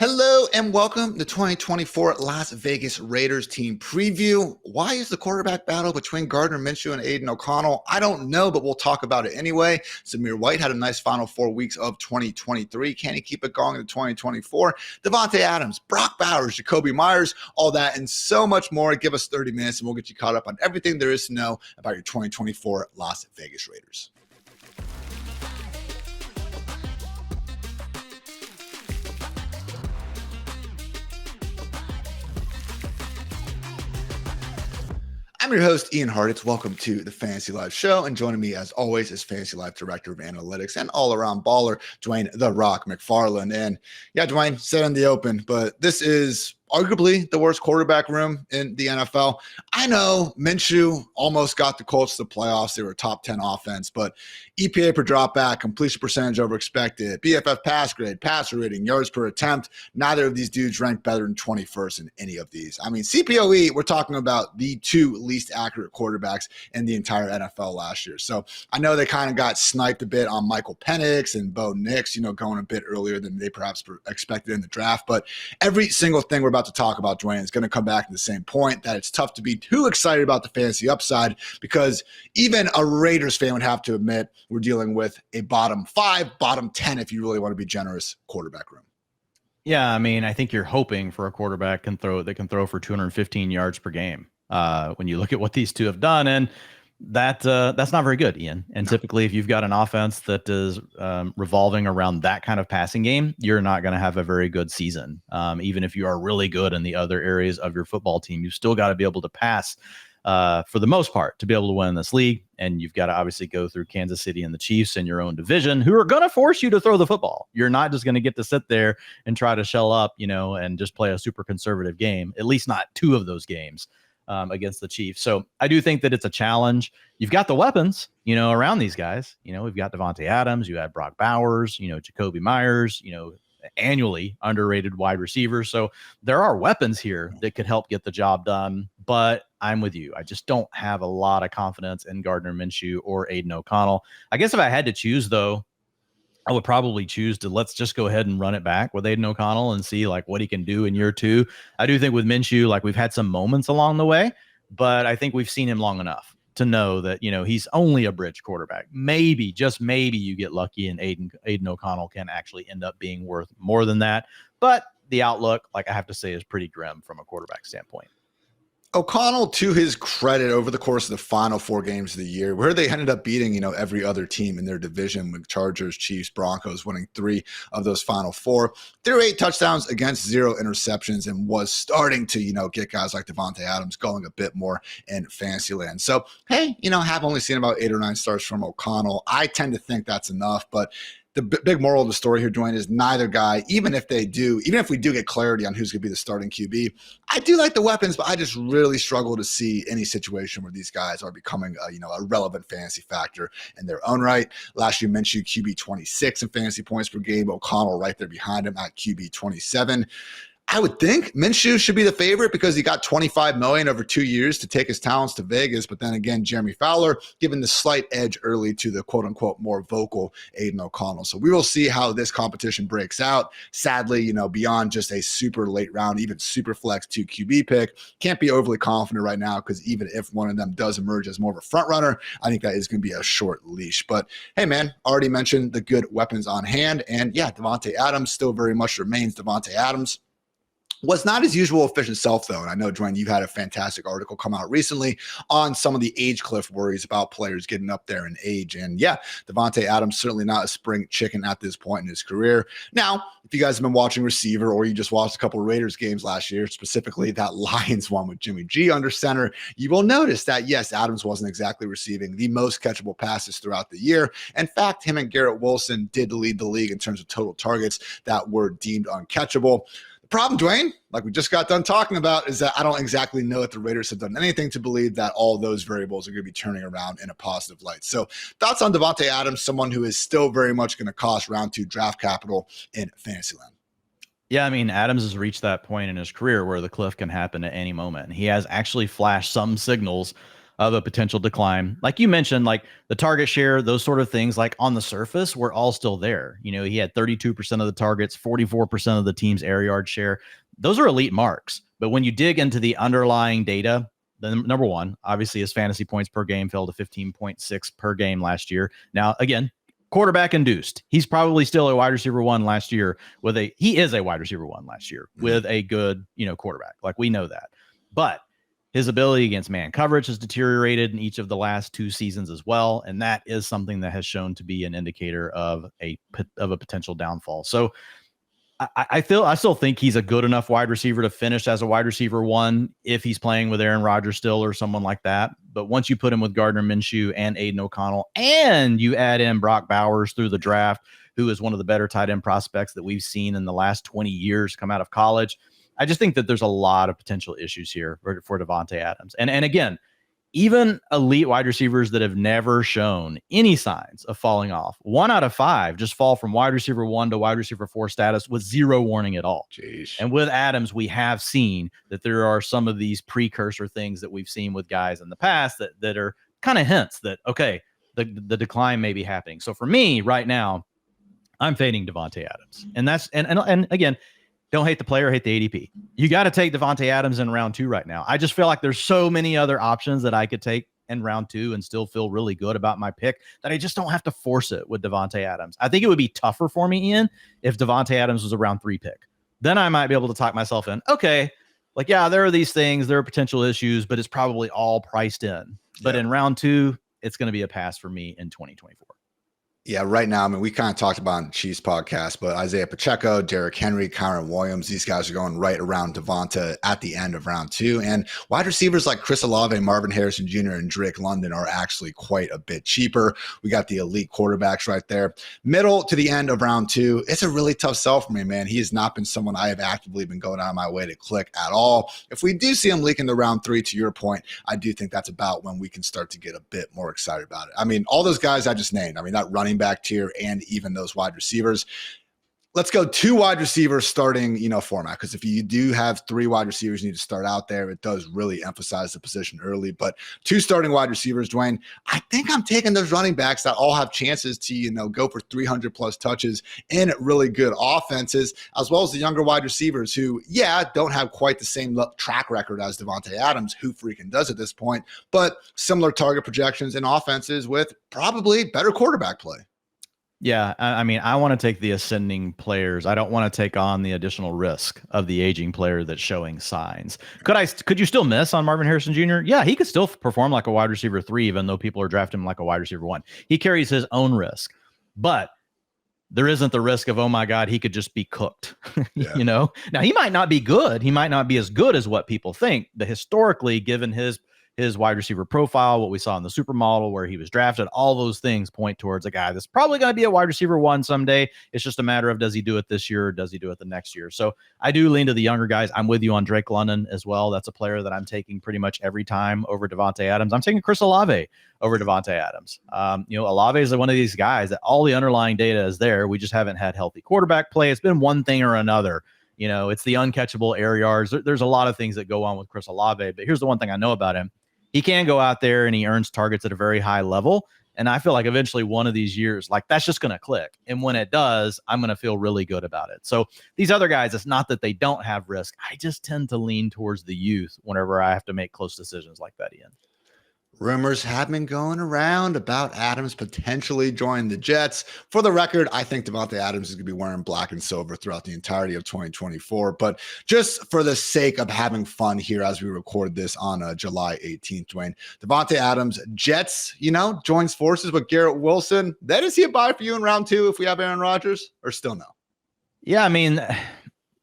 Hello and welcome to 2024 Las Vegas Raiders team preview. Why is the quarterback battle between Gardner Minshew and Aidan O'Connell? I don't know, but we'll talk about it anyway. Zamir White had a nice final 4 weeks of 2023. Can he keep it going in 2024? Davante Adams, Brock Bowers, Jakobi Meyers, all that and so much more. Give us 30 minutes and we'll get you caught up on everything there is to know about your 2024 Las Vegas Raiders. I'm your host, Ian Hartitz. Welcome to the Fantasy Life Show. And joining me, as always, is Fantasy Life Director of Analytics and all-around baller, Dwain "The Rock" McFarland. And yeah, Dwain said in the open, but this is arguably the worst quarterback room in the NFL. I know Minshew almost got the Colts to the playoffs. They were a top 10 offense, but EPA per dropback, completion percentage over expected, BFF pass grade, passer rating, yards per attempt. Neither of these dudes ranked better than 21st in any of these. I mean, CPOE, we're talking about the two least accurate quarterbacks in the entire NFL last year. So I know they kind of got sniped a bit on Michael Penix and Bo Nix, going a bit earlier than they perhaps expected in the draft. But every single thing we're about to talk about, Dwain, is going to come back to the same point that it's tough to be too excited about the fantasy upside because even a Raiders fan would have to admit we're dealing with a bottom 5, bottom 10, if you really want to be generous, quarterback room. Yeah, I mean, I think you're hoping for a quarterback that can throw for 215 yards per game. When you look at what these two have done, and that's not very good, Ian. And typically, if you've got an offense that is revolving around that kind of passing game, you're not going to have a very good season. Even if you are really good in the other areas of your football team, you've still got to be able to pass for the most part to be able to win this league. And you've got to obviously go through Kansas City and the Chiefs in your own division, who are going to force you to throw the football. You're not just going to get to sit there and try to shell up, and just play a super conservative game, at least not two of those games against the Chiefs. So I do think that it's a challenge. You've got the weapons, around these guys. We've got Davante Adams, you had Brock Bowers, Jakobi Meyers, annually underrated wide receivers. So there are weapons here that could help get the job done. But I'm with you. I just don't have a lot of confidence in Gardner Minshew or Aidan O'Connell. I guess if I had to choose, though, I would probably choose to let's just go ahead and run it back with Aidan O'Connell and see what he can do in year 2. I do think with Minshew, we've had some moments along the way, but I think we've seen him long enough to know that, he's only a bridge quarterback. Maybe, just maybe you get lucky and Aidan O'Connell can actually end up being worth more than that. But the outlook, I have to say, is pretty grim from a quarterback standpoint. O'Connell, to his credit, over the course of the final 4 games of the year, where they ended up beating, every other team in their division with Chargers, Chiefs, Broncos, winning 3 of those final 4, threw 8 touchdowns against 0 interceptions and was starting to, get guys like Davante Adams going a bit more in fantasy land. So, hey, have only seen about 8 or 9 starts from O'Connell. I tend to think that's enough, but the big moral of the story here, Dwayne, is neither guy, even if we do get clarity on who's going to be the starting QB, I do like the weapons, but I just really struggle to see any situation where these guys are becoming a relevant fantasy factor in their own right. Last year, Minshew QB 26 in fantasy points per game, O'Connell right there behind him at QB 27. I would think Minshew should be the favorite because he got $25 million over 2 years to take his talents to Vegas. But then again, Jeremy Fowler given the slight edge early to the quote unquote more vocal Aidan O'Connell. So we will see how this competition breaks out. Sadly, beyond just a super late round, even super flex 2 QB pick, can't be overly confident right now because even if one of them does emerge as more of a front runner, I think that is going to be a short leash. But hey, man, already mentioned the good weapons on hand. And yeah, Davante Adams still very much remains Davante Adams. Was not his usual efficient self, though. And I know, Dwayne, you've had a fantastic article come out recently on some of the age cliff worries about players getting up there in age. And yeah, Davante Adams certainly not a spring chicken at this point in his career. Now, if you guys have been watching receiver or you just watched a couple of Raiders games last year, specifically that Lions one with Jimmy G under center, you will notice that, yes, Adams wasn't exactly receiving the most catchable passes throughout the year. In fact, him and Garrett Wilson did lead the league in terms of total targets that were deemed uncatchable. Problem, Dwayne, like we just got done talking about, is that I don't exactly know that the Raiders have done anything to believe that all those variables are going to be turning around in a positive light. So thoughts on Davante Adams, someone who is still very much going to cost round 2 draft capital in Fantasyland? Yeah, I mean, Adams has reached that point in his career where the cliff can happen at any moment. He has actually flashed some signals of a potential decline. Like you mentioned, like the target share, those sort of things, like on the surface, were all still there. You know, he had 32% of the targets, 44% of the team's air yard share. Those are elite marks. But when you dig into the underlying data, the number one, obviously, his fantasy points per game fell to 15.6 per game last year. Now, again, quarterback induced. He's probably still a wide receiver one last year he is a wide receiver one last year with a good, quarterback. Like, we know that. But his ability against man coverage has deteriorated in each of the last 2 seasons as well. And that is something that has shown to be an indicator of a potential downfall. So I still think he's a good enough wide receiver to finish as a wide receiver one if he's playing with Aaron Rodgers still or someone like that. But once you put him with Gardner Minshew and Aidan O'Connell, and you add in Brock Bowers through the draft, who is one of the better tight end prospects that we've seen in the last 20 years come out of college, I just think that there's a lot of potential issues here for Davante Adams. And again, even elite wide receivers that have never shown any signs of falling off, 1 out of 5 just fall from wide receiver 1 to wide receiver 4 status with 0 warning at all. Jeez. And with Adams, we have seen that there are some of these precursor things that we've seen with guys in the past that are kind of hints that, okay, the decline may be happening. So for me right now, I'm fading Davante Adams. And that's, and again, don't hate the player, hate the ADP. You got to take Davante Adams in round 2 right now. I just feel like there's so many other options that I could take in round 2 and still feel really good about my pick that I just don't have to force it with Davante Adams. I think it would be tougher for me, Ian, if Davante Adams was a round 3 pick. Then I might be able to talk myself in, okay, like, yeah, there are these things, there are potential issues, but it's probably all priced in. But in round 2, it's going to be a pass for me in 2024. Yeah, right now, I mean, we kind of talked about in the Chiefs podcast, but Isaiah Pacheco, Derrick Henry, Kyron Williams, these guys are going right around Davante at the end of round 2. And wide receivers like Chris Olave, Marvin Harrison Jr., and Drake London are actually quite a bit cheaper. We got the elite quarterbacks right there. Middle to the end of round 2, it's a really tough sell for me, man. He has not been someone I have actively been going out of my way to click at all. If we do see him leak into round 3, to your point, I do think that's about when we can start to get a bit more excited about it. I mean, all those guys I just named, I mean, that running back tier and even those wide receivers. Let's go 2 wide receivers starting, format. Because if you do have 3 wide receivers you need to start out there, it does really emphasize the position early. But 2 starting wide receivers, Dwain, I think I'm taking those running backs that all have chances to, go for 300 plus touches in really good offenses, as well as the younger wide receivers who, don't have quite the same track record as Davante Adams, who freaking does at this point, but similar target projections and offenses with probably better quarterback play. Yeah, I mean, I want to take the ascending players. I don't want to take on the additional risk of the aging player that's showing signs. Could you still miss on Marvin Harrison Jr.? Yeah, he could still perform like a wide receiver 3, even though people are drafting him like a wide receiver 1. He carries his own risk, but there isn't the risk of, oh my God, he could just be cooked. Now he might not be good. He might not be as good as what people think. But historically, given his wide receiver profile, what we saw in the supermodel where he was drafted, all those things point towards a guy that's probably going to be a wide receiver 1 someday. It's just a matter of, does he do it this year or does he do it the next year? So I do lean to the younger guys. I'm with you on Drake London as well. That's a player that I'm taking pretty much every time over Davante Adams. I'm taking Chris Olave over Davante Adams. Olave is one of these guys that all the underlying data is there. We just haven't had healthy quarterback play. It's been one thing or another. It's the uncatchable air yards. There's a lot of things that go on with Chris Olave, but here's the one thing I know about him. He can go out there and he earns targets at a very high level. And I feel like eventually one of these years, like, that's just going to click. And when it does, I'm going to feel really good about it. So these other guys, it's not that they don't have risk. I just tend to lean towards the youth whenever I have to make close decisions like that, Ian. Rumors have been going around about Adams potentially joining the Jets. For the record, I think Davante Adams is going to be wearing black and silver throughout the entirety of 2024. But just for the sake of having fun here as we record this on July 18th, Dwain, Davante Adams, Jets, joins forces with Garrett Wilson. Then is he a buy for you in round 2 if we have Aaron Rodgers, or still no? Yeah, I mean,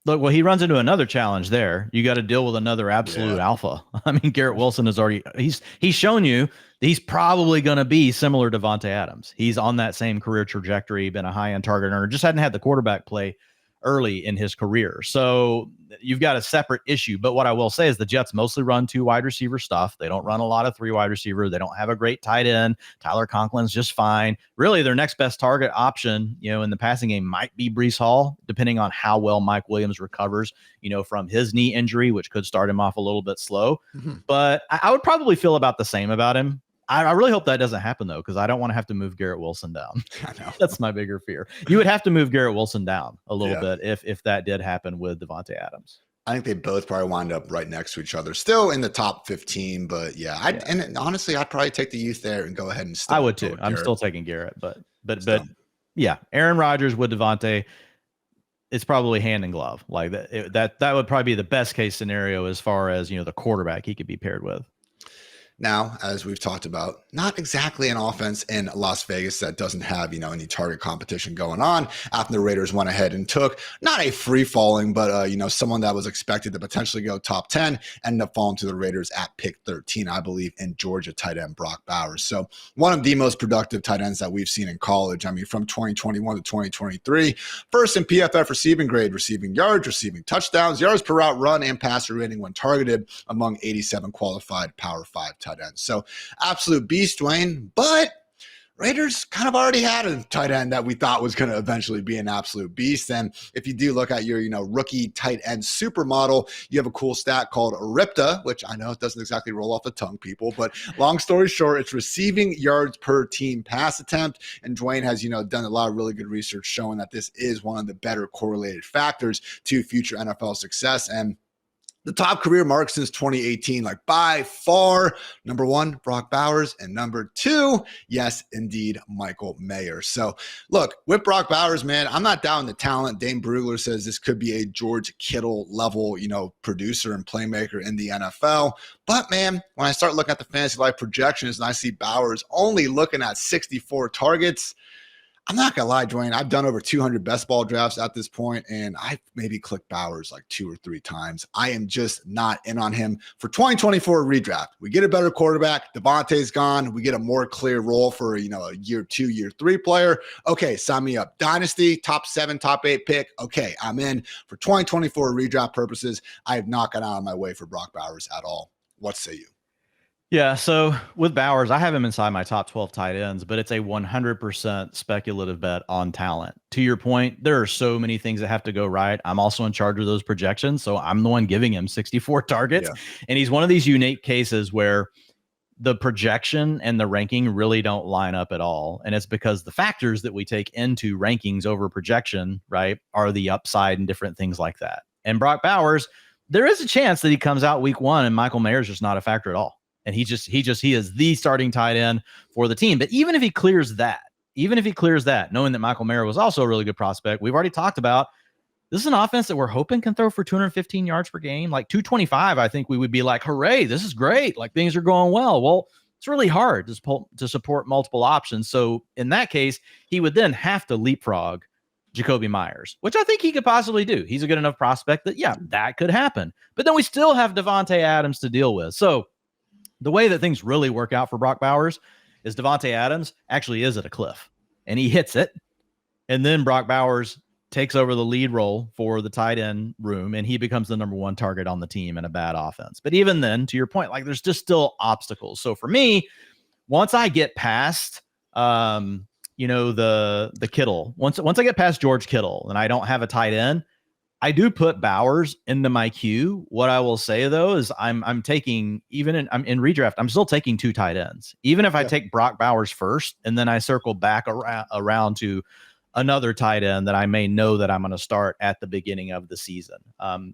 look, well, he runs into another challenge there. You got to deal with another absolute alpha. I mean, Garrett Wilson has already he's shown you that he's probably going to be similar to Davante Adams. He's on that same career trajectory, been a high-end target earner, just hadn't had the quarterback play early in his career. So you've got a separate issue. But what I will say is the Jets mostly run 2 wide receiver stuff. They don't run a lot of 3 wide receiver. They don't have a great tight end. Tyler Conklin's just fine. Really, their next best target option, in the passing game might be Breece Hall, depending on how well Mike Williams recovers, from his knee injury, which could start him off a little bit slow. But I would probably feel about the same about him. I really hope that doesn't happen, though, because I don't want to have to move Garrett Wilson down. I know. That's my bigger fear. You would have to move Garrett Wilson down a little bit if that did happen with Davante Adams. I think they both probably wind up right next to each other, still in the top 15. But and honestly, I'd probably take the youth there and go ahead and still. I would too. I'm still taking Garrett, but yeah, Aaron Rodgers with Davante, it's probably hand in glove. Like that would probably be the best case scenario as far as the quarterback he could be paired with. Now, as we've talked about, not exactly an offense in Las Vegas that doesn't have, any target competition going on after the Raiders went ahead and took not a free falling, but, someone that was expected to potentially go top 10, ended up falling to the Raiders at pick 13, I believe, in Georgia tight end Brock Bowers. So one of the most productive tight ends that we've seen in college. I mean, from 2021 to 2023, first in PFF receiving grade, receiving yards, receiving touchdowns, yards per route run, and passer rating when targeted among 87 qualified Power 5 tight ends. So absolute beast, Dwain, but Raiders kind of already had a tight end that we thought was going to eventually be an absolute beast. And if you do look at your, rookie tight end supermodel, you have a cool stat called RIPTA, which I know it doesn't exactly roll off the tongue, people, but long story short, it's receiving yards per team pass attempt. And Dwain has, done a lot of really good research showing that this is one of the better correlated factors to future NFL success. And the top career mark since 2018, like by far, number 1, Brock Bowers, and number 2, yes, indeed, Michael Mayer. So look, with Brock Bowers, man, I'm not doubting the talent. Dane Brugler says this could be a George Kittle level, producer and playmaker in the NFL. But man, when I start looking at the fantasy life projections and I see Bowers only looking at 64 targets, I'm not going to lie, Dwayne. I've done over 200 best ball drafts at this point, and I've maybe clicked Bowers like 2 or 3 times. I am just not in on him for 2024 redraft. We get a better quarterback. Davante's gone. We get a more clear role for, a year 2, year 3 player. Okay, sign me up. Dynasty, top 7, top 8 pick. Okay, I'm in. For 2024 redraft purposes, I have not gone out of my way for Brock Bowers at all. What say you? Yeah, so with Bowers, I have him inside my top 12 tight ends, but it's a 100% speculative bet on talent. To your point, there are so many things that have to go right. I'm also in charge of those projections, so I'm the one giving him 64 targets. Yeah. And he's one of these unique cases where the projection and the ranking really don't line up at all. And it's because the factors that we take into rankings over projection, right, are the upside and different things like that. And Brock Bowers, there is a chance that he comes out week 1 and Michael Mayer's just not a factor at all. And he is the starting tight end for the team. But even if he clears that, knowing that Michael Mayer was also a really good prospect, we've already talked about, this is an offense that we're hoping can throw for 215 yards per game, like 225. I think we would be like, hooray, this is great. Like things are going well. Well, it's really hard to support multiple options. So in that case, he would then have to leapfrog Jakobi Meyers, which I think he could possibly do. He's a good enough prospect that, yeah, that could happen. But then we still have Davante Adams to deal with. So the way that things really work out for Brock Bowers is Davante Adams actually is at a cliff and he hits it. And then Brock Bowers takes over the lead role for the tight end room and he becomes the number 1 target on the team in a bad offense. But even then, to your point, like there's just still obstacles. So for me, once I get past, the Kittle, once I get past George Kittle and I don't have a tight end, I do put Bowers into my queue. What I will say though is I'm taking I'm in redraft. I'm still taking 2 tight ends. Even if I take Brock Bowers first and then I circle back around to another tight end that I may know that I'm going to start at the beginning of the season.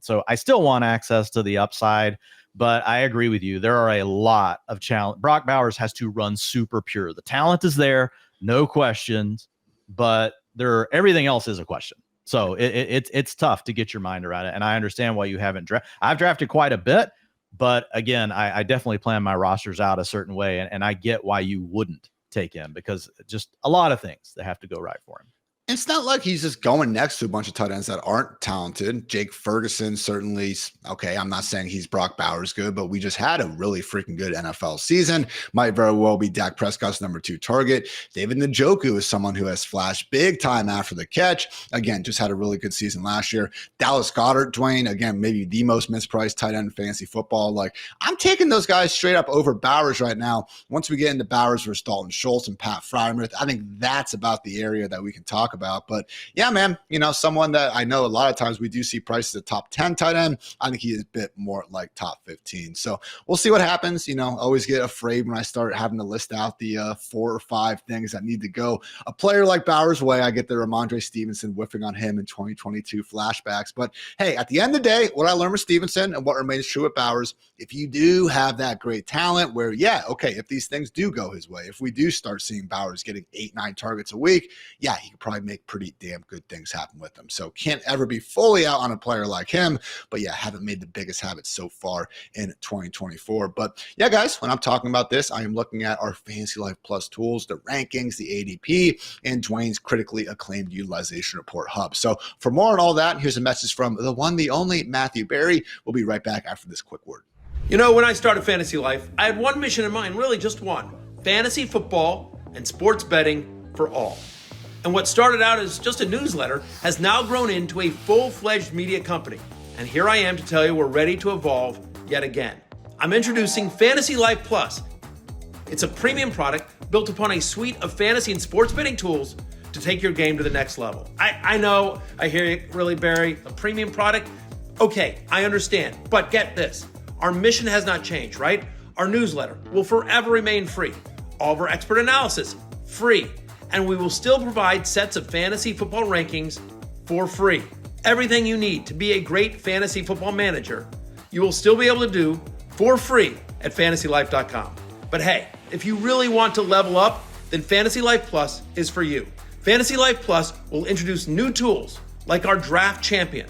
So I still want access to the upside, but I agree with you. There are a lot of challenge. Brock Bowers has to run super pure. The talent is there, no questions, but everything else is a question. So it's tough to get your mind around it. And I understand why you haven't drafted. I've drafted quite a bit, but again, I definitely plan my rosters out a certain way. And I get why you wouldn't take him because just a lot of things that have to go right for him. It's not like he's just going next to a bunch of tight ends that aren't talented. Jake Ferguson certainly, okay, I'm not saying he's Brock Bowers good, but we just had a really freaking good NFL season. Might very well be Dak Prescott's number 2 target. David Njoku is someone who has flashed big time after the catch. Again, just had a really good season last year. Dallas Goedert, Dwain, again, maybe the most mispriced tight end in fantasy football. Like, I'm taking those guys straight up over Bowers right now. Once we get into Bowers versus Dalton Schultz and Pat Freiermuth, I think that's about the area that we can talk about. But yeah, man, someone that I know a lot of times we do see prices at top 10 tight end. I think he is a bit more like top 15. So we'll see what happens. Always get afraid when I start having to list out the 4 or 5 things that need to go a player like Bowers' way. I get the Ramondre Stevenson whiffing on him in 2022 flashbacks. But hey, at the end of the day, what I learned with Stevenson and what remains true with Bowers, if you do have that great talent where, yeah, okay, if these things do go his way, if we do start seeing Bowers getting 8-9 targets a week, yeah, he could probably make pretty damn good things happen with him. So can't ever be fully out on a player like him, but yeah, haven't made the biggest habits so far in 2024. But yeah, guys, when I'm talking about this, I am looking at our Fantasy Life Plus tools, the rankings, the ADP, and Dwayne's critically acclaimed utilization report hub. So for more on all that, here's a message from the one, the only Matthew Berry. We'll be right back after this quick word. When I started Fantasy Life, I had one mission in mind, really just one: fantasy football and sports betting for all. And what started out as just a newsletter has now grown into a full-fledged media company. And here I am to tell you we're ready to evolve yet again. I'm introducing Fantasy Life Plus. It's a premium product built upon a suite of fantasy and sports betting tools to take your game to the next level. I know, I hear you, really, Barry, a premium product? Okay, I understand, but get this. Our mission has not changed, right? Our newsletter will forever remain free. All of our expert analysis, free. And we will still provide sets of fantasy football rankings for free. Everything you need to be a great fantasy football manager, you will still be able to do for free at FantasyLife.com. But hey, if you really want to level up, then Fantasy Life Plus is for you. Fantasy Life Plus will introduce new tools like our Draft Champion,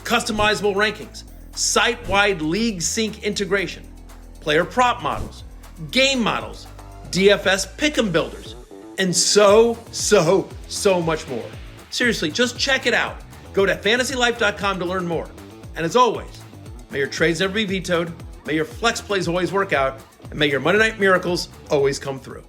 customizable rankings, site-wide league sync integration, player prop models, game models, DFS pick'em builders, and so much more. Seriously, just check it out. Go to FantasyLife.com to learn more. And as always, may your trades never be vetoed, may your flex plays always work out, and may your Monday Night Miracles always come through.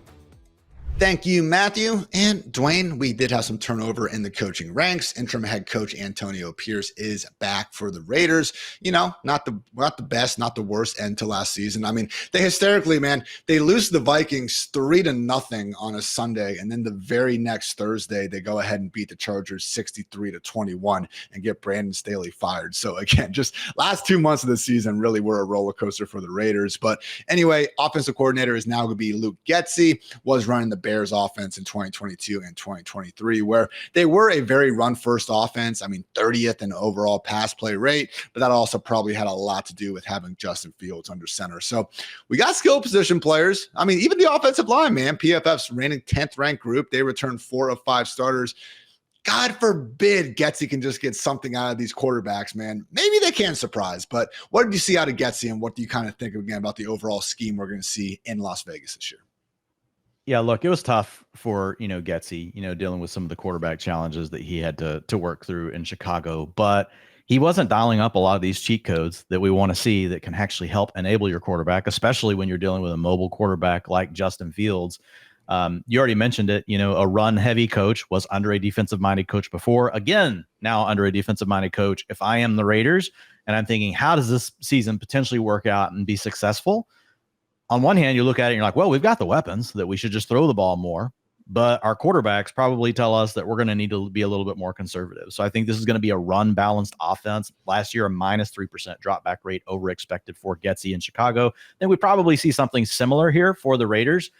Thank you, Matthew. And Dwayne, we did have some turnover in the coaching ranks. Interim head coach Antonio Pierce is back for the Raiders. Not the best, not the worst end to last season. I mean, they hysterically, man, they lose the Vikings 3-0 on a Sunday, and then the very next Thursday, they go ahead and beat the Chargers 63-21 and get Brandon Staley fired. So again, just last 2 months of the season really were a roller coaster for the Raiders. But anyway, offensive coordinator is now going to be Luke Getsy, was running the Bears offense in 2022 and 2023, where they were a very run-first offense. I mean, 30th in overall pass play rate, but that also probably had a lot to do with having Justin Fields under center. So we got skill position players. I mean, even the offensive line, man, PFF's reigning 10th ranked group, they returned 4 of 5 starters. God forbid Getsy can just get something out of these quarterbacks, man. Maybe they can surprise, but what did you see out of Getsy, and what do you kind of think again about the overall scheme we're going to see in Las Vegas this year? Yeah, look, it was tough for, Getsy, dealing with some of the quarterback challenges that he had to work through in Chicago, but he wasn't dialing up a lot of these cheat codes that we want to see that can actually help enable your quarterback, especially when you're dealing with a mobile quarterback like Justin Fields. You already mentioned it, a run heavy coach was under a defensive minded coach before. Again, now under a defensive minded coach. If I am the Raiders and I'm thinking, how does this season potentially work out and be successful? On one hand, you look at it and you're like, well, we've got the weapons that we should just throw the ball more, but our quarterbacks probably tell us that we're going to need to be a little bit more conservative. So I think this is going to be a run balanced offense. Last year, a -3% drop back rate over expected for Getsy in Chicago. Then we probably see something similar here for the Raiders.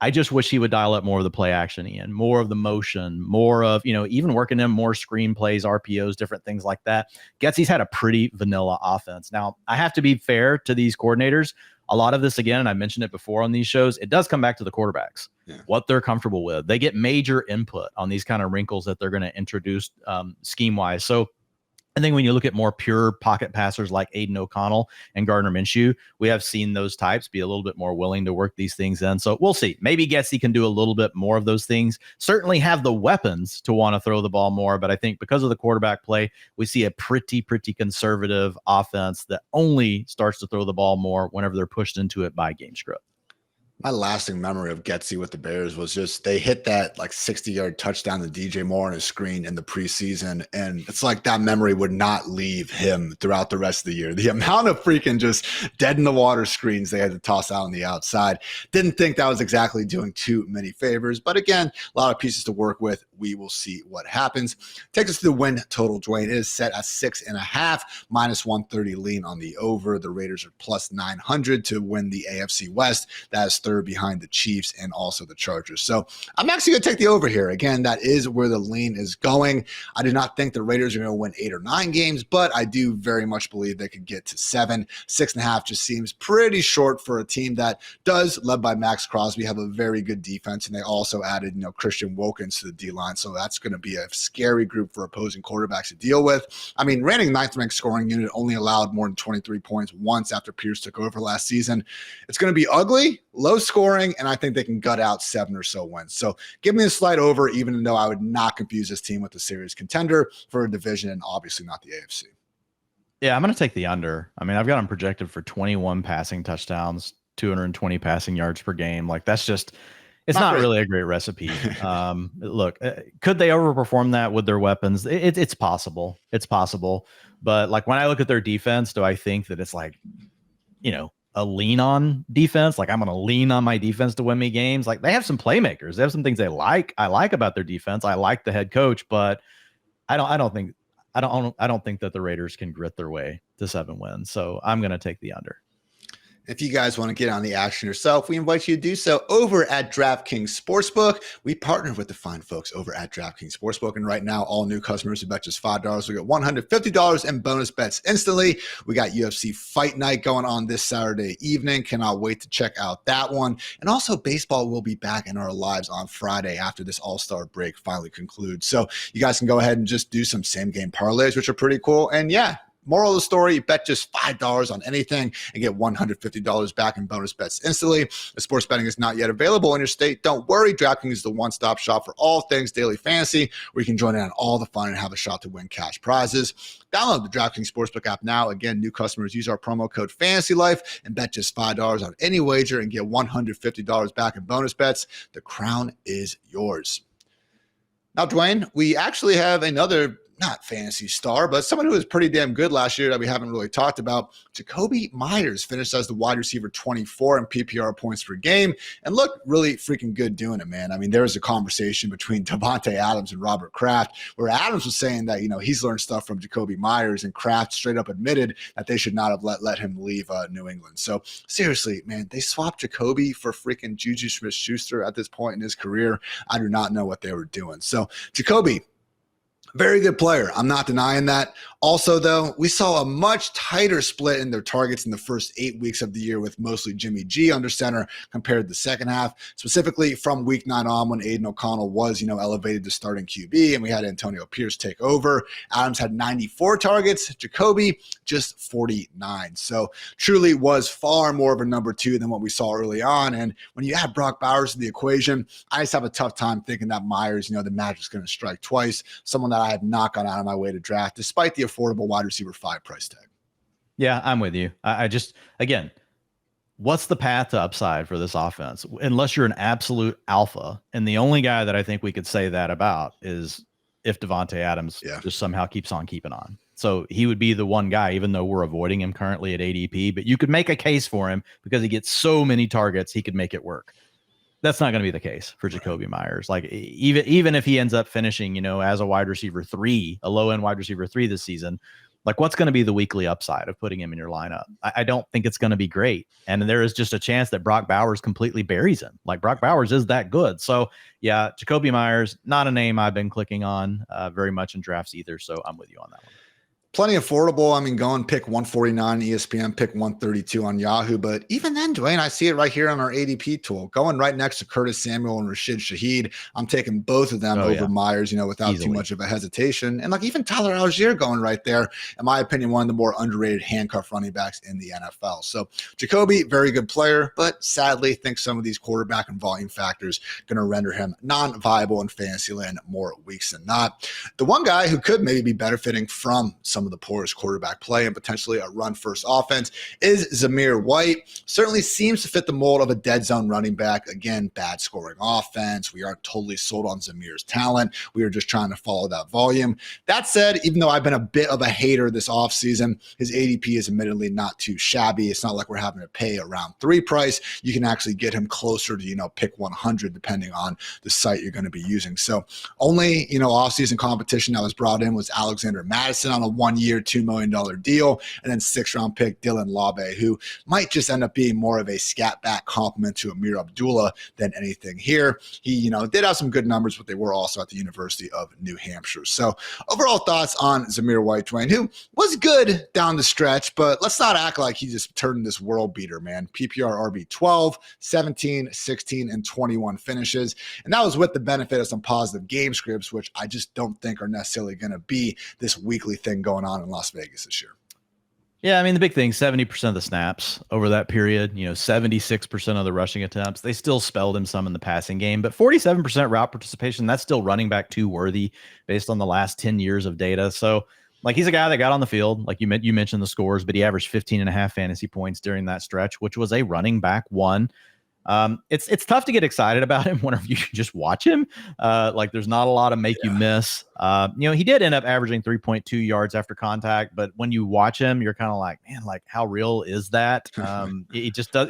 I just wish he would dial up more of the play action, Ian, more of the motion, more of, even working in more screen plays, RPOs, different things like that. Getsy's had a pretty vanilla offense. Now, I have to be fair to these coordinators. A lot of this, again, and I mentioned it before on these shows, it does come back to the quarterbacks, what they're comfortable with. They get major input on these kind of wrinkles that they're going to introduce scheme-wise. So And then when you look at more pure pocket passers like Aidan O'Connell and Gardner Minshew, we have seen those types be a little bit more willing to work these things in. So we'll see. Maybe Getsy can do a little bit more of those things. Certainly have the weapons to want to throw the ball more. But I think because of the quarterback play, we see a pretty conservative offense that only starts to throw the ball more whenever they're pushed into it by game script. My lasting memory of Getsy with the Bears was just they hit that like 60-yard touchdown to DJ Moore on his screen in the preseason. And it's like that memory would not leave him throughout the rest of the year. The amount of freaking just dead in the water screens they had to toss out on the outside. Didn't think that was exactly doing too many favors. But again, a lot of pieces to work with. We will see what happens. Takes us to the win total, Dwain. It is set at 6.5, minus 130 lean on the over. The Raiders are plus 900 to win the AFC West. That is third behind the Chiefs and also the Chargers. So I'm actually going to take the over here. Again, that is where the lean is going. I do not think the Raiders are going to win 8 or 9 games, but I do very much believe they could get to 7. 6.5 just seems pretty short for a team that does, led by Max Crosby, have a very good defense, and they also added, Christian Wilkins to the D-line. So that's going to be a scary group for opposing quarterbacks to deal with. I mean, ranking 9th ranked scoring unit only allowed more than 23 points once after Pierce took over last season. It's going to be ugly, low scoring, and I think they can gut out 7 or so wins. So give me a slight over, even though I would not confuse this team with a serious contender for a division, and obviously not the AFC. Yeah, I'm going to take the under. I mean, I've got them projected for 21 passing touchdowns, 220 passing yards per game. Like that's just, it's not really a great recipe. Look, could they overperform that with their weapons? It's possible. It's possible. But like when I look at their defense, do I think that it's like, a lean on defense? Like I'm going to lean on my defense to win me games. Like they have some playmakers. They have some things I like about their defense. I like the head coach, but I don't think that the Raiders can grit their way to 7 wins. So I'm going to take the under. If you guys want to get on the action yourself, we invite you to do so over at DraftKings Sportsbook. We partner with the fine folks over at DraftKings Sportsbook. And right now, all new customers who bet just $5 will get $150 in bonus bets instantly. We got UFC Fight Night going on this Saturday evening. Cannot wait to check out that one. And also, baseball will be back in our lives on Friday after this All-Star break finally concludes. So you guys can go ahead and just do some same-game parlays, which are pretty cool. And yeah, moral of the story, you bet just $5 on anything and get $150 back in bonus bets instantly. If sports betting is not yet available in your state, don't worry. DraftKings is the one-stop shop for all things daily fantasy, where you can join in on all the fun and have a shot to win cash prizes. Download the DraftKings Sportsbook app now. Again, new customers use our promo code FANTASYLIFE and bet just $5 on any wager and get $150 back in bonus bets. The crown is yours. Now, Dwain, we actually have another not fantasy star, but someone who was pretty damn good last year that we haven't really talked about. Jakobi Meyers finished as the wide receiver 24 in PPR points per game and looked really freaking good doing it, man. I mean, there was a conversation between Davante Adams and Robert Kraft where Adams was saying that, he's learned stuff from Jakobi Meyers, and Kraft straight up admitted that they should not have let him leave New England. So seriously, man, they swapped Jakobi for freaking Juju Smith-Schuster at this point in his career. I do not know what they were doing. So Jakobi, very good player. I'm not denying that. Also, though, we saw a much tighter split in their targets in the first 8 weeks of the year with mostly Jimmy G under center compared to the second half, specifically from week 9 on when Aidan O'Connell was, elevated to starting QB and we had Antonio Pierce take over. Adams had 94 targets, Jakobi just 49. So truly was far more of a number 2 than what we saw early on. And when you add Brock Bowers to the equation, I just have a tough time thinking that Meyers, the magic's going to strike twice. Someone that I have not gone out of my way to draft, despite the affordable wide receiver 5 price tag. Yeah, I'm with you. I just, again, what's the path to upside for this offense? Unless you're an absolute alpha. And the only guy that I think we could say that about is if Davante Adams just somehow keeps on keeping on. So he would be the one guy, even though we're avoiding him currently at ADP, but you could make a case for him because he gets so many targets, he could make it work. That's not going to be the case for Jakobi Meyers. Like even if he ends up finishing, as a wide receiver 3, a low end wide receiver 3 this season, like what's going to be the weekly upside of putting him in your lineup? I don't think it's going to be great. And there is just a chance that Brock Bowers completely buries him. Like Brock Bowers is that good. So yeah, Jakobi Meyers, not a name I've been clicking on very much in drafts either. So I'm with you on that one. Plenty affordable. I mean, go and pick 149 ESPN, pick 132 on Yahoo. But even then, Dwayne, I see it right here on our ADP tool. Going right next to Curtis Samuel and Rashid Shaheed. I'm taking both of them over Myers, without too much of a hesitation. And like even Tyler Algier going right there, in my opinion, one of the more underrated handcuff running backs in the NFL. So Jakobi, very good player, but sadly, think some of these quarterback and volume factors going to render him non-viable in fantasy land more weeks than not. The one guy who could maybe be benefiting from some of the poorest quarterback play and potentially a run-first offense is Zamir White. Certainly seems to fit the mold of a dead zone running back. Again, bad scoring offense. We aren't totally sold on Zamir's talent. We are just trying to follow that volume. That said, even though I've been a bit of a hater this offseason, his ADP is admittedly not too shabby. It's not like we're having to pay a round 3 price. You can actually get him closer to, pick 100 depending on the site you're going to be using. So only, offseason competition that was brought in was Alexander Madison on a 1-year, $2 million deal, and then 6th-round pick Dylan Labe, who might just end up being more of a scat back compliment to Amir Abdullah than anything here. He, did have some good numbers, but they were also at the University of New Hampshire. So overall thoughts on Zamir White, Dwayne, who was good down the stretch, but let's not act like he just turned this world beater, man. PPR RB 12, 17, 16, and 21 finishes. And that was with the benefit of some positive game scripts, which I just don't think are necessarily going to be this weekly thing going on in Las Vegas this year. Yeah, I mean, the big thing, 70% of the snaps over that period, 76% of the rushing attempts. They still spelled him some in the passing game, but 47% route participation, that's still running back 2 worthy based on the last 10 years of data. So, he's a guy that got on the field, like you mentioned the scores, but he averaged 15.5 fantasy points during that stretch, which was a running back 1. It's tough to get excited about him whenever you just watch him. There's not a lot of make you miss. He did end up averaging 3.2 yards after contact, but when you watch him, you're kind of like, man, how real is that? He just does.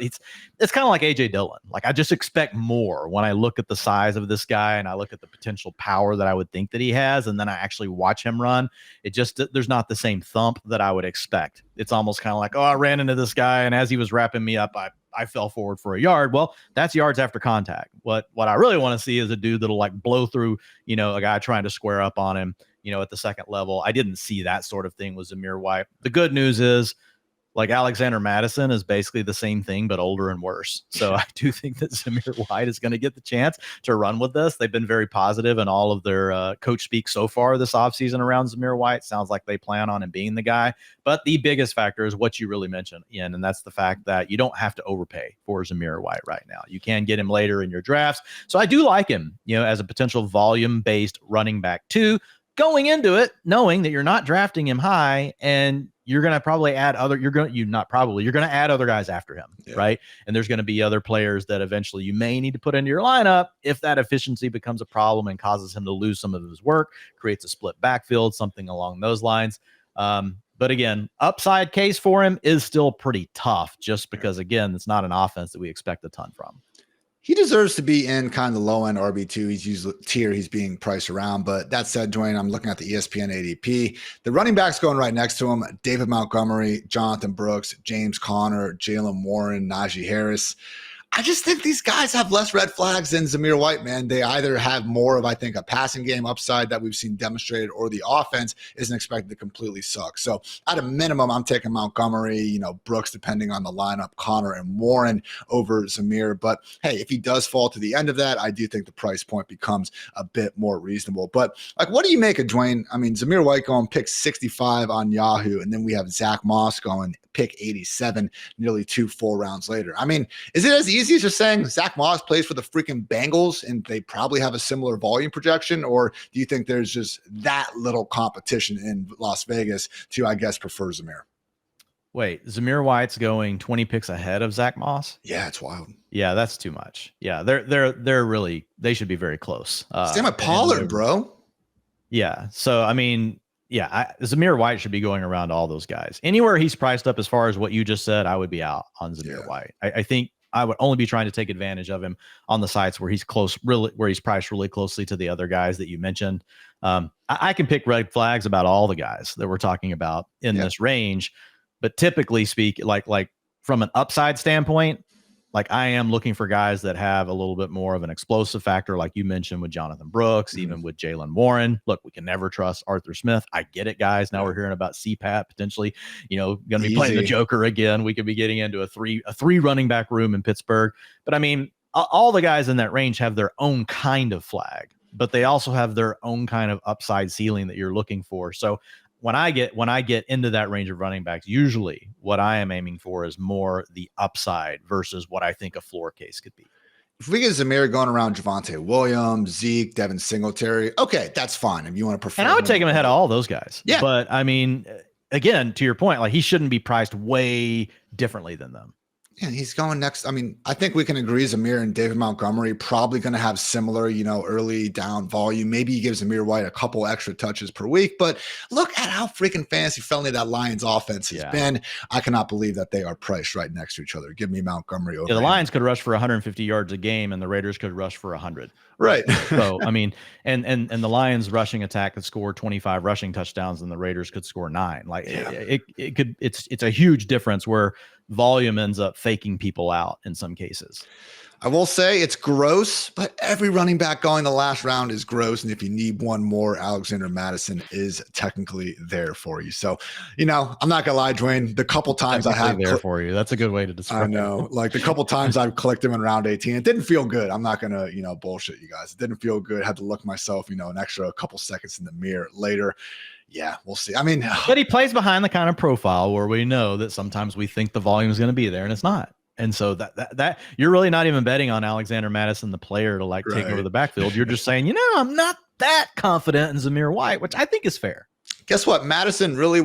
It's kind of like AJ Dillon. I just expect more when I look at the size of this guy and I look at the potential power that I would think that he has, and then I actually watch him run. There's not the same thump that I would expect. It's almost kind of like, I ran into this guy, and as he was wrapping me up, I fell forward for a yard. Well, that's yards after contact. What I really want to see is a dude that'll blow through, a guy trying to square up on him, at the second level. I didn't see that sort of thing with Zamir White. The good news is, Alexander Madison is basically the same thing, but older and worse. So I do think that Zamir White is going to get the chance to run with this. They've been very positive in all of their coach speak so far this offseason around Zamir White. Sounds like they plan on him being the guy. But the biggest factor is what you really mentioned, Ian, and that's the fact that you don't have to overpay for Zamir White right now. You can get him later in your drafts. So I do like him, as a potential volume-based running back too, going into it, knowing that you're not drafting him high and you're going to probably add you're going to add other guys after him, right? And there's going to be other players that eventually you may need to put into your lineup if that efficiency becomes a problem and causes him to lose some of his work, creates a split backfield, something along those lines. But again, upside case for him is still pretty tough just because, again, it's not an offense that we expect a ton from. He deserves to be in kind of the low end RB2. He's usually tier he's being priced around. But that said, Dwayne, I'm looking at the ESPN ADP. The running backs going right next to him: David Montgomery, Jonathan Brooks, James Conner, Jalen Warren, Najee Harris. I just think these guys have less red flags than Zamir White, man. They either have more of, I think, a passing game upside that we've seen demonstrated, or the offense isn't expected to completely suck. So at a minimum, I'm taking Montgomery, Brooks, depending on the lineup, Connor and Warren over Zamir. But hey, if he does fall to the end of that, I do think the price point becomes a bit more reasonable. But what do you make of Dwayne? I mean, Zamir White going pick 65 on Yahoo, and then we have Zach Moss going pick 87 nearly 2 full rounds later. I mean, is it as easy as just saying Zach Moss plays for the freaking Bengals and they probably have a similar volume projection, or do you think there's just that little competition in Las Vegas to, I guess, prefer Zamir? Wait, Zamir White's going 20 picks ahead of Zach Moss? Yeah, it's wild. Yeah, that's too much. Yeah, they're really, they should be very close. Same with Pollard, bro. Yeah, so I mean, Zamir White should be going around all those guys. Anywhere he's priced up as far as what you just said, I would be out on Zamir White. I think I would only be trying to take advantage of him on the sites where he's close, really, where he's priced really closely to the other guys that you mentioned. I can pick red flags about all the guys that we're talking about in this range, but typically speak, like from an upside standpoint, Like I am looking for guys that have a little bit more of an explosive factor, like you mentioned with Jonathan Brooks, even with Jalen Warren. Look, we can never trust Arthur Smith. I get it, guys. Now we're hearing about CPAT potentially, going to be playing the Joker again. We could be getting into a three running back room in Pittsburgh. But I mean, all the guys in that range have their own kind of flag, but they also have their own kind of upside ceiling that you're looking for. So when I get into that range of running backs, usually what I am aiming for is more the upside versus what I think a floor case could be. If we get Zamir going around Javonte Williams, Zeke, Devin Singletary, okay, that's fine. If you want to prefer, and I would take him ahead of all those guys. Yeah. But I mean, again, to your point, like he shouldn't be priced way differently than them. Yeah, he's going next. I mean, I think we can agree Zamir and David Montgomery probably going to have similar, early down volume. Maybe he gives Zamir White a couple extra touches per week, but look at how freaking fantasy friendly that Lions offense has been. I cannot believe that they are priced right next to each other. Give me Montgomery over. Yeah, the Lions could rush for 150 yards a game and the Raiders could rush for 100. Right. So, I mean, and the Lions rushing attack could score 25 rushing touchdowns and the Raiders could score 9. Like it's a huge difference where volume ends up faking people out in some cases. I will say it's gross, but every running back going the last round is gross. And if you need one more, Alexander Mattison is technically there for you. So, I'm not gonna lie, Dwayne, the couple times I have there for you. That's a good way to describe it. I know, like the couple times I've clicked him in round 18, it didn't feel good. I'm not gonna, bullshit you guys. It didn't feel good. Had to look myself, an extra couple seconds in the mirror later. Yeah, we'll see. I mean, but he plays behind the kind of profile where we know that sometimes we think the volume is going to be there and it's not. And so that you're really not even betting on Alexander Mattison, the player, to take over the backfield. You're just saying, I'm not that confident in Zamir White, which I think is fair. Guess what? Madison really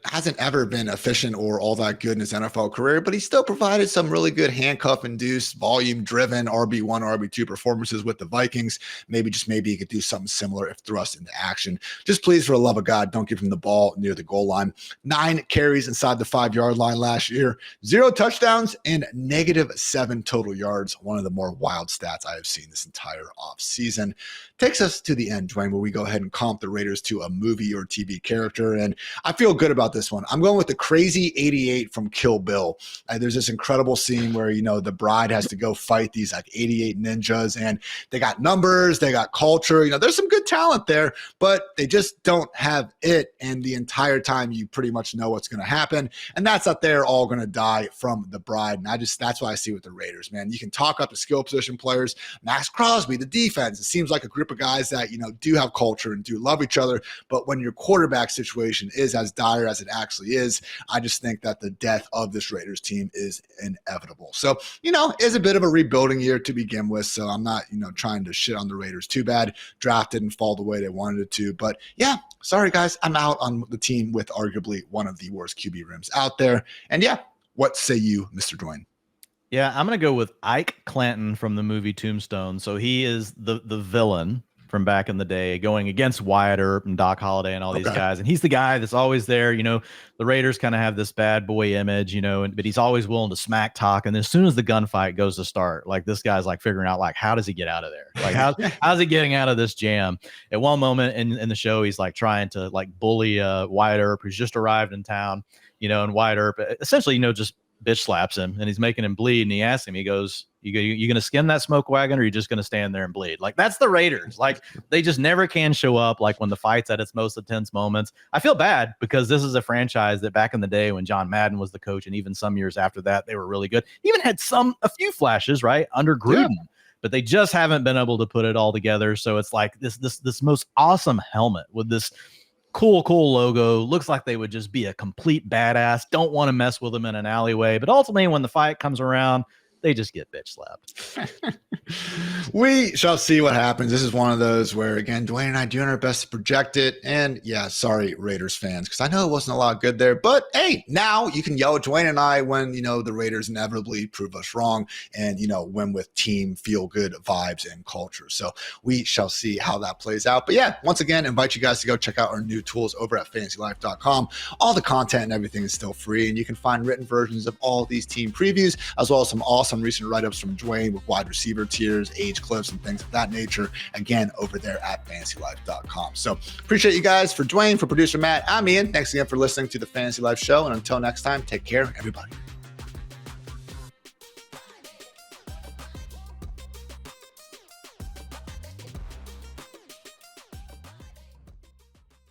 hasn't ever been efficient or all that good in his NFL career, but he still provided some really good handcuff-induced, volume-driven RB1, RB2 performances with the Vikings. Maybe he could do something similar if thrust into action. Just please, for the love of God, don't give him the ball near the goal line. 9 carries inside the 5-yard line last year, 0 touchdowns, and -7 total yards. One of the more wild stats I have seen this entire offseason. Takes us to the end, Dwayne, where we go ahead and comp the Raiders to a movie or TV character, and I feel good about this one. I'm going with the crazy 88 from Kill Bill. There's this incredible scene where the bride has to go fight these 88 ninjas, and they got numbers, they got culture. There's some good talent there, but they just don't have it. And the entire time, you pretty much know what's going to happen, and that's that they're all going to die from the bride. And that's what I see with the Raiders, man. You can talk up the skill position players, Max Crosby, the defense. It seems like a group of guys that do have culture and do love each other, but when your quarterback situation is as dire as it actually is, I just think that the death of this Raiders team is inevitable. So, it's a bit of a rebuilding year to begin with. So I'm not, trying to shit on the Raiders too bad. Draft didn't fall the way they wanted it to, but yeah, sorry guys, I'm out on the team with arguably one of the worst QB rooms out there. And yeah, what say you, Mr. Dwayne? Yeah, I'm going to go with Ike Clanton from the movie Tombstone. So he is the villain from back in the day, going against Wyatt Earp and Doc Holliday and all these guys. And he's the guy that's always there. The Raiders kind of have this bad boy image, but he's always willing to smack talk. And as soon as the gunfight goes to start, this guy's figuring out, how does he get out of there? How's he getting out of this jam? At one moment in the show, he's trying to bully Wyatt Earp, who's just arrived in town, and Wyatt Earp essentially, just bitch slaps him and he's making him bleed. And he asks him, he goes, you going to skin that smoke wagon, or are you just going to stand there and bleed? That's the Raiders. They just never can show up when the fight's at its most intense moments. I feel bad because this is a franchise that back in the day when John Madden was the coach, and even some years after that, they were really good. Even had a few flashes, right, under Gruden. Yeah. But they just haven't been able to put it all together. So it's this most awesome helmet with this cool logo. Looks like they would just be a complete badass. Don't want to mess with them in an alleyway. But ultimately, when the fight comes around, they just get bitch slapped. We shall see what happens. This is one of those where, again, Dwayne and I doing our best to project it. And yeah, sorry, Raiders fans, because I know it wasn't a lot good there. But hey, now you can yell at Dwayne and I when, the Raiders inevitably prove us wrong and, win with team feel-good vibes and culture. So we shall see how that plays out. But yeah, once again, invite you guys to go check out our new tools over at FantasyLife.com. All the content and everything is still free, and you can find written versions of all these team previews, as well as some awesome recent write-ups from Dwayne with wide receiver tiers, age clips, and things of that nature, again, over there at FantasyLife.com. So appreciate you guys. For Dwayne, for producer Matt, I'm Ian. Thanks again for listening to the Fantasy Life Show. And until next time, take care, everybody.